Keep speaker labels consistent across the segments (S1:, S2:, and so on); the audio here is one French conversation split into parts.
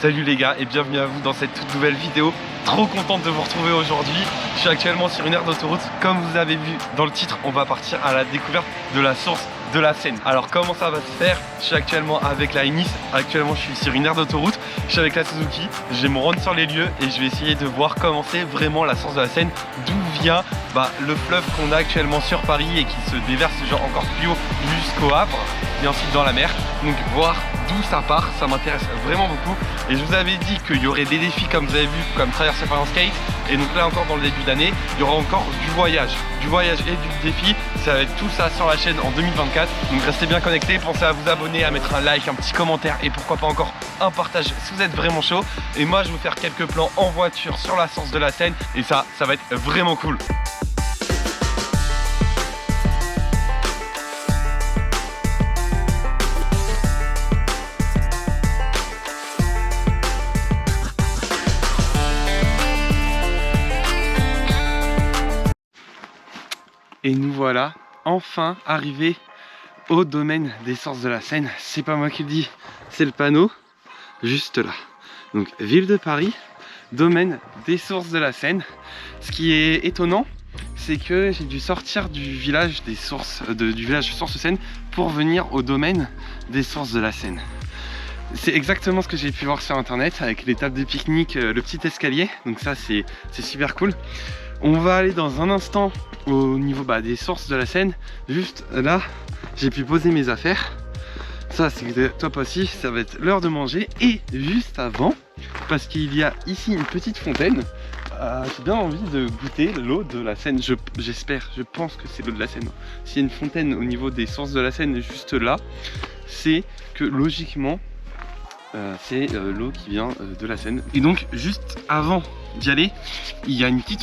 S1: Salut les gars et bienvenue à vous dans cette toute nouvelle vidéo. Trop contente de vous retrouver aujourd'hui. Je suis actuellement sur une aire d'autoroute. Comme vous avez vu dans le titre, on va partir à la découverte de la source de la Seine. Alors comment ça va se faire? Je suis actuellement avec la Ennis. Actuellement je suis sur une aire d'autoroute. Je suis avec la Suzuki. Je vais me rendre sur les lieux et je vais essayer de voir comment c'est vraiment la source de la Seine. D'où vient le fleuve qu'on a actuellement sur Paris et qui se déverse genre encore plus haut jusqu'au Havre et ensuite dans la mer. Donc voir d'où ça part, ça m'intéresse vraiment beaucoup. Et je vous avais dit qu'il y aurait des défis comme vous avez vu, comme traverser par un skate. Et donc là encore dans le début d'année, il y aura encore du voyage et du défi. Ça va être tout ça sur la chaîne en 2024. Donc restez bien connectés, pensez à vous abonner, à mettre un like, un petit commentaire et pourquoi pas encore un partage si vous êtes vraiment chaud. Et moi je vais vous faire quelques plans en voiture sur la source de la Seine. Et ça va être vraiment cool. Et nous voilà enfin arrivés au domaine des sources de la Seine. C'est pas moi qui le dis, c'est le panneau juste là. Donc ville de Paris, domaine des sources de la Seine. Ce qui est étonnant, c'est que j'ai dû sortir du village des sources, du village Source Seine pour venir au domaine des sources de la Seine. C'est exactement ce que j'ai pu voir sur internet avec les tables de pique-nique, le petit escalier. Donc ça c'est super cool. On va aller dans un instant au niveau des sources de la Seine. Juste là, j'ai pu poser mes affaires. Ça c'est top aussi, ça va être l'heure de manger. Et juste avant, parce qu'il y a ici une petite fontaine, j'ai bien envie de goûter l'eau de la Seine. J'espère, je pense que c'est l'eau de la Seine. S'il y a une fontaine au niveau des sources de la Seine juste là, c'est que logiquement c'est l'eau qui vient de la Seine. Et donc juste avant d'y aller, il y a une petite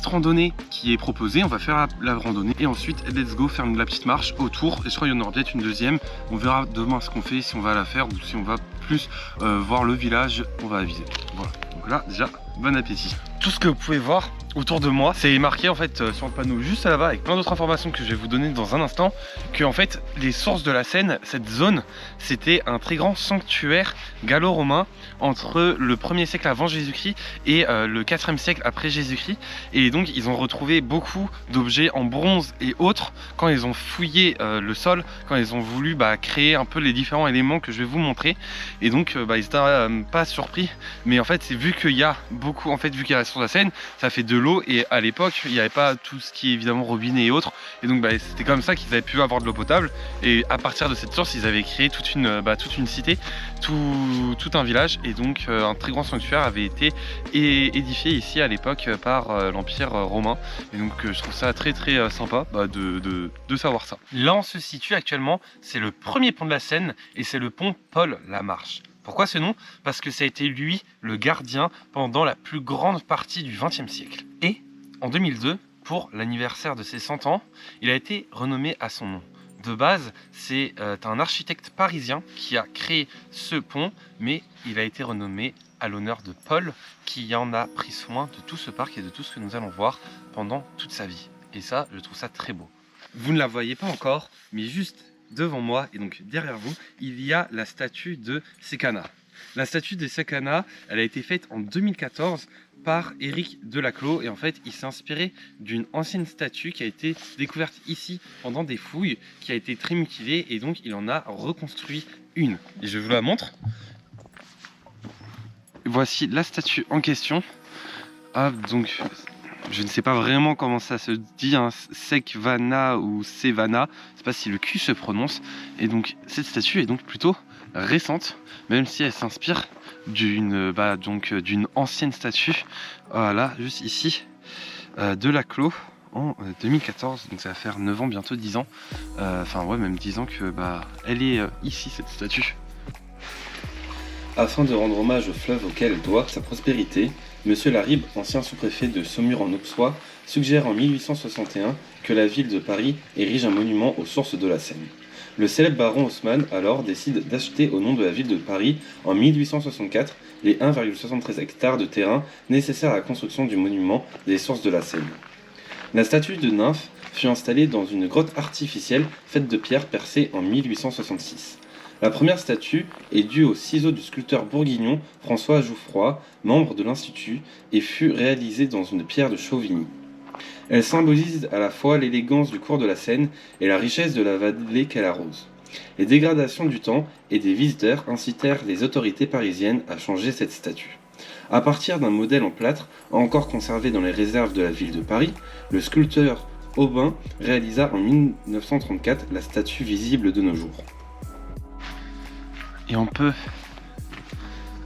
S1: randonnée qui est proposée. On va faire la randonnée et ensuite let's go faire la petite marche autour. Et je crois qu'il y en aura peut-être une deuxième. On verra demain ce qu'on fait, si on va la faire ou si on va plus voir le village on va aviser. Voilà, donc là déjà bon appétit. Tout ce que vous pouvez voir autour de moi, c'est marqué en fait sur le panneau juste là-bas avec plein d'autres informations que je vais vous donner dans un instant, que en fait les sources de la Seine, cette zone, c'était un très grand sanctuaire gallo-romain entre le 1er siècle avant Jésus-Christ et le 4e siècle après Jésus-Christ. Et donc ils ont retrouvé beaucoup d'objets en bronze et autres quand ils ont fouillé le sol, quand ils ont voulu créer un peu les différents éléments que je vais vous montrer. Et donc ils étaient pas surpris, mais en fait c'est vu qu'il y a beaucoup, en fait vu qu'il y a la source de la Seine, ça fait de l'eau et à l'époque il n'y avait pas tout ce qui est évidemment robinet et autres, et donc c'était comme ça qu'ils avaient pu avoir de l'eau potable. Et à partir de cette source ils avaient créé toute une cité, tout un village, et donc un très grand sanctuaire avait été édifié ici à l'époque par l'Empire romain. Et donc je trouve ça très sympa de savoir ça. Là on se situe actuellement, c'est le premier pont de la Seine et c'est le pont Paul Lamarche. Pourquoi ce nom? Parce que ça a été lui le gardien pendant la plus grande partie du XXe siècle. Et en 2002, pour l'anniversaire de ses 100 ans, il a été renommé à son nom. De base, c'est un architecte parisien qui a créé ce pont, mais il a été renommé à l'honneur de Paul, qui en a pris soin de tout ce parc et de tout ce que nous allons voir pendant toute sa vie. Et ça, je trouve ça très beau. Vous ne la voyez pas encore, mais juste devant moi et donc derrière vous, il y a la statue de Sécana. La statue de Sécana, elle a été faite en 2014 par Éric Delaclos, et en fait il s'est inspiré d'une ancienne statue qui a été découverte ici pendant des fouilles, qui a été très mutilée, et donc il en a reconstruit une. Et je vous la montre. Voici la statue en question. Donc je ne sais pas vraiment comment ça se dit, Sekvana ou Sevana, je ne sais pas si le Q se prononce. Et donc cette statue est donc plutôt récente, même si elle s'inspire d'une ancienne statue, voilà, juste ici, de Laclos en 2014, donc ça va faire 9 ans, bientôt 10 ans, enfin ouais, même 10 ans que elle est ici, cette statue. Afin de rendre hommage au fleuve auquel elle doit sa prospérité, Monsieur Laribe, ancien sous-préfet de Saumur en Auxois, suggère en 1861 que la ville de Paris érige un monument aux sources de la Seine. Le célèbre baron Haussmann alors décide d'acheter au nom de la ville de Paris en 1864 les 1,73 hectares de terrain nécessaires à la construction du monument des sources de la Seine. La statue de nymphe fut installée dans une grotte artificielle faite de pierres percées en 1866. La première statue est due au ciseau du sculpteur bourguignon François Jouffroy, membre de l'Institut, et fut réalisée dans une pierre de Chauvigny. Elle symbolise à la fois l'élégance du cours de la Seine et la richesse de la vallée qu'elle arrose. Les dégradations du temps et des visiteurs incitèrent les autorités parisiennes à changer cette statue. À partir d'un modèle en plâtre, encore conservé dans les réserves de la ville de Paris, le sculpteur Aubin réalisa en 1934 la statue visible de nos jours. Et on peut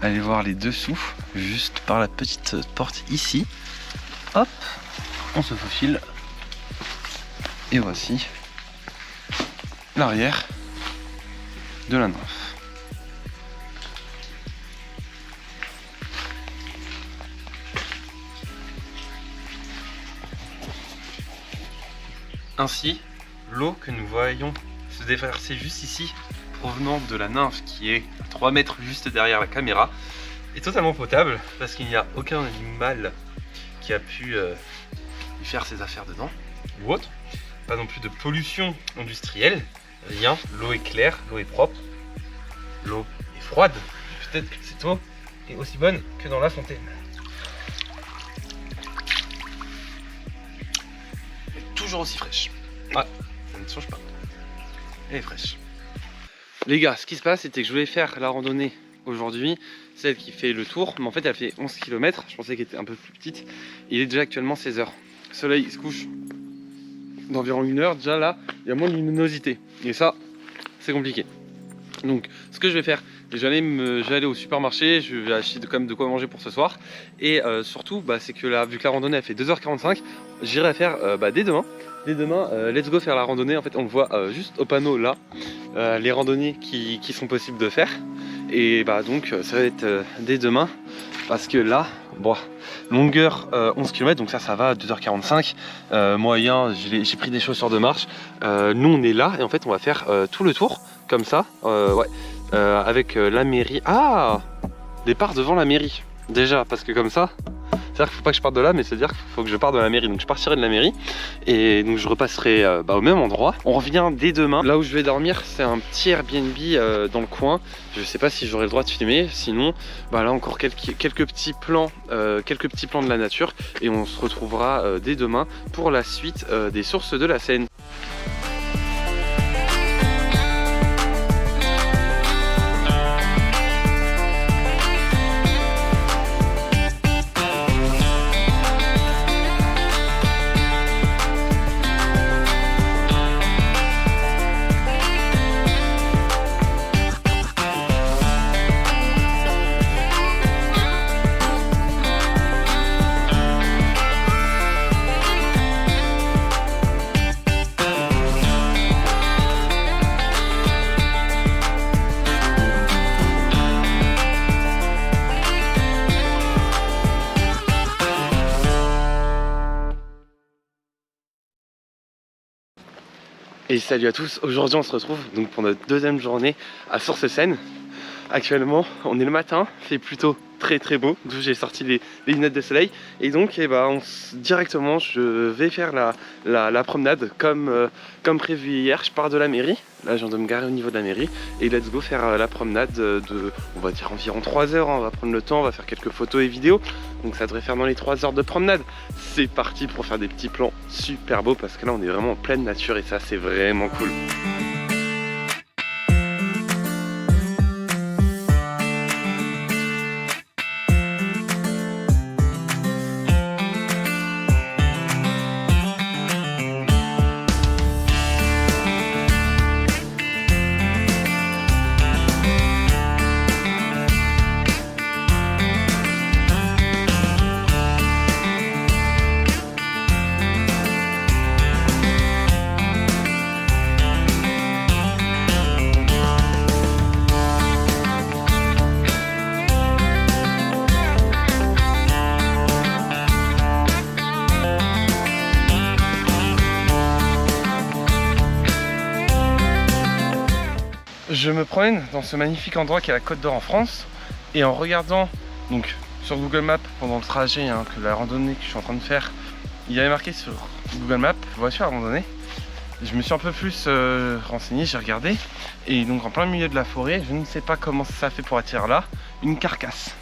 S1: aller voir les dessous, juste par la petite porte ici. Hop, on se faufile. Et voici l'arrière de la nymphe. Ainsi, l'eau que nous voyons se déverser juste ici, provenant de la nymphe qui est à 3 mètres juste derrière la caméra, est totalement potable parce qu'il n'y a aucun animal qui a pu y faire ses affaires dedans ou autre. Pas non plus de pollution industrielle, rien. L'eau est claire, l'eau est propre, l'eau est froide. Peut-être que cette eau est aussi bonne que dans la fontaine. Elle est toujours aussi fraîche. Ouais, ça ne change pas. Elle est fraîche. Les gars, ce qui se passe, c'était que je voulais faire la randonnée aujourd'hui, celle qui fait le tour, mais en fait elle fait 11 km, je pensais qu'elle était un peu plus petite. Il est déjà actuellement 16 h. Le soleil se couche d'environ 1 heure, déjà là, il y a moins de luminosité. Et ça, c'est compliqué. Donc, ce que je vais faire, je vais aller au supermarché, je vais acheter quand même de quoi manger pour ce soir. Et surtout, c'est que là, vu que la randonnée elle fait 2h45, j'irai faire dès demain. Dès demain, let's go faire la randonnée. En fait, on le voit juste au panneau là, les randonnées qui sont possibles de faire. Et donc, ça va être dès demain. Parce que là, bon, longueur 11 km, donc ça va, 2h45. Moyen, j'ai pris des chaussures de marche. Nous, on est là et en fait, on va faire tout le tour, comme ça, avec la mairie. Ah, départ devant la mairie, déjà, parce que comme ça, c'est-à-dire qu'il ne faut pas que je parte de là, mais c'est-à-dire qu'il faut que je parte de la mairie. Donc je partirai de la mairie et donc je repasserai au même endroit. On revient dès demain. Là où je vais dormir, c'est un petit Airbnb dans le coin. Je sais pas si j'aurai le droit de filmer. Sinon, là encore quelques petits plans de la nature. Et on se retrouvera dès demain pour la suite des sources de la Seine. Et salut à tous, aujourd'hui on se retrouve donc pour notre deuxième journée à Sources-Seine. Actuellement on est le matin, c'est plutôt très beau, d'où j'ai sorti les lunettes de soleil. Et donc directement je vais faire la promenade comme prévu hier. Je pars de la mairie, là je viens de me garer au niveau de la mairie. Et let's go faire la promenade de, on va dire environ 3 heures, on va prendre le temps, on va faire quelques photos et vidéos. Donc ça devrait faire dans les 3 heures de promenade. C'est parti pour faire des petits plans super beaux parce que là on est vraiment en pleine nature et ça c'est vraiment cool. Je me promène dans ce magnifique endroit qui est la Côte d'Or en France et en regardant donc sur Google Maps pendant le trajet que la randonnée que je suis en train de faire, il y avait marqué sur Google Maps voiture abandonnée. je me suis un peu plus renseigné, j'ai regardé. Et donc en plein milieu de la forêt, je ne sais pas comment ça fait pour attirer là, une carcasse.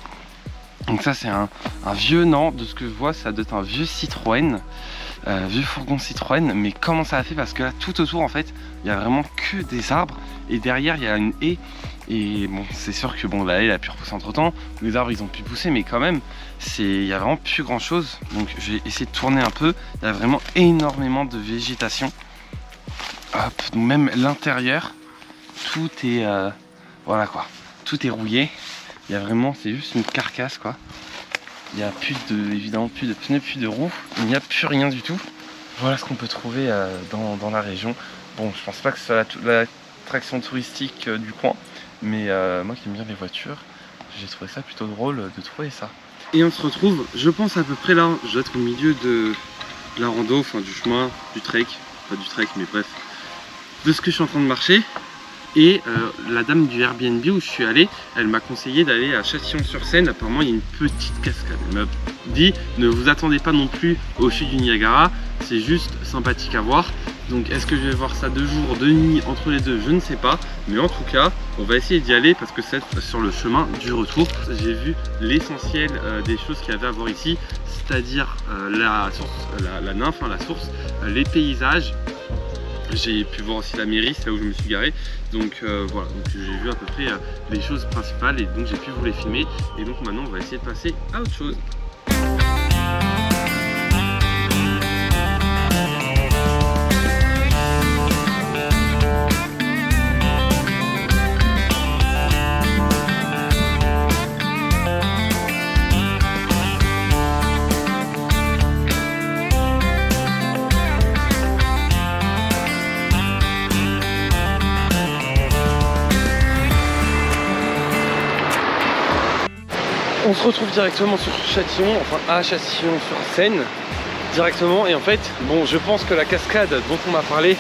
S1: Donc ça c'est un vieux, non, de ce que je vois ça doit être un vieux Citroën, vieux fourgon Citroën. Mais comment ça a fait, parce que là tout autour en fait il y a vraiment que des arbres et derrière il y a une haie. Et bon, c'est sûr que bon, la haie elle a pu repousser entre temps, les arbres ils ont pu pousser, mais quand même il y a vraiment plus grand chose. Donc je vais essayer de tourner un peu. Il y a vraiment énormément de végétation. Hop, donc même l'intérieur tout est voilà quoi, tout est rouillé. Il y a vraiment, c'est juste une carcasse quoi. Il n'y a plus de, évidemment plus de pneus, plus de roues, il n'y a plus rien du tout. Voilà ce qu'on peut trouver dans la région. Bon, je pense pas que ce soit l'attraction touristique du coin, mais moi qui aime bien les voitures, j'ai trouvé ça plutôt drôle de trouver ça. Et on se retrouve, je pense à peu près là, je dois être au milieu de la rando, enfin du chemin, du trek, pas du trek mais bref, de ce que je suis en train de marcher. Et la dame du Airbnb où je suis allé, elle m'a conseillé d'aller à Châtillon-sur-Seine. Apparemment il y a une petite cascade. Elle m'a dit ne vous attendez pas non plus au chute du Niagara, c'est juste sympathique à voir. Donc est-ce que je vais voir ça de jour, de nuit, entre les deux, je ne sais pas. Mais en tout cas on va essayer d'y aller parce que c'est sur le chemin du retour. J'ai vu l'essentiel des choses qu'il y avait à voir ici, c'est-à-dire la source, la nymphe, hein, la source, les paysages. J'ai pu voir aussi la mairie, c'est là où je me suis garé. Donc voilà, donc j'ai vu à peu près les choses principales et donc j'ai pu vous les filmer. Et donc maintenant on va essayer de passer à autre chose. On se retrouve directement sur Châtillon, enfin à Châtillon-sur-Seine directement. Et en fait, bon, je pense que la cascade dont on m'a parlé,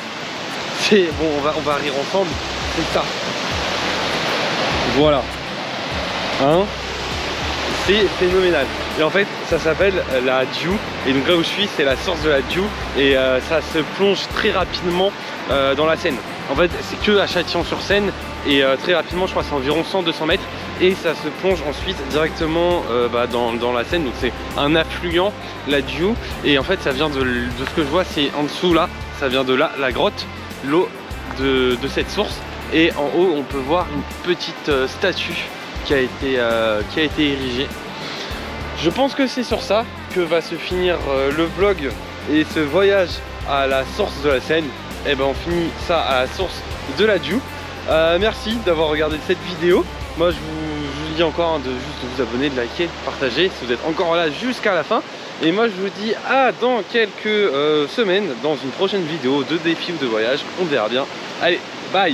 S1: c'est bon, on va rire ensemble, c'est ça. Voilà, hein, c'est phénoménal. Et en fait, ça s'appelle la Diou. Et donc là où je suis, c'est la source de la Diou. Et ça se plonge très rapidement dans la Seine. En fait, c'est que à Châtillon-sur-Seine. Et très rapidement, je crois que c'est environ 100-200 mètres. Et ça se plonge ensuite directement dans la Seine. Donc c'est un affluent, la Diou. Et en fait, ça vient de ce que je vois, c'est en dessous là. Ça vient de là, la grotte, l'eau de cette source. Et en haut, on peut voir une petite statue qui a été érigée. Je pense que c'est sur ça que va se finir le vlog et ce voyage à la source de la Seine. Et ben on finit ça à la source de la Diou. Merci d'avoir regardé cette vidéo. Moi je vous dis encore de juste vous abonner, de liker, de partager si vous êtes encore là jusqu'à la fin. Et moi je vous dis à dans quelques semaines dans une prochaine vidéo de défi ou de voyage. On verra bien. Allez, bye!